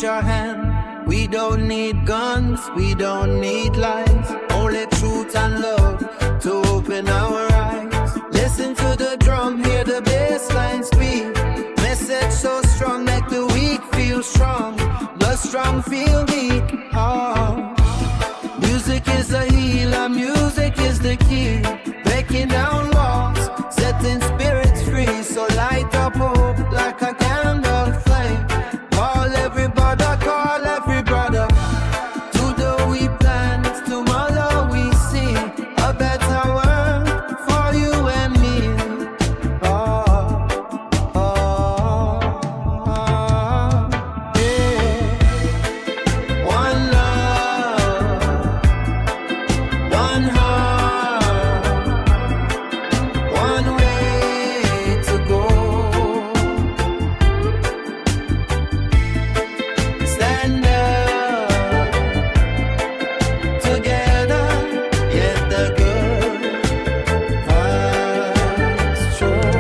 Your hand. We don't need guns, we don't need lies, only truth and love to open our eyes. Listen to the drum, hear the bass line speak. Message so strong, make the weak feel strong, the strong feel weak. Oh. Music is a healer, music is the key, breaking down walls, setting spirits free. So light up hope like a candle flame. Call every brother to the we plan. Tomorrow we see a better world for you and me. Oh, oh, oh, yeah. One love, one heart, one way to go. Stand up together, get the good vibes through.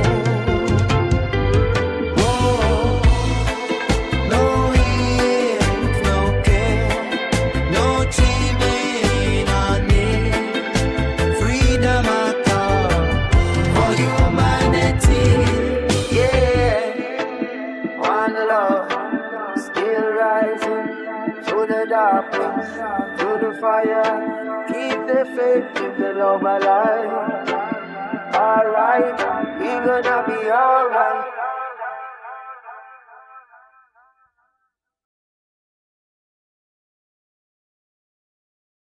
Whoa, no hate, no care, no cheating on me. Freedom I call for humanity. Yeah, one love, still rising through the darkness, through the fire. Keep the faith, keep the love alive. Alright. gonna be alright.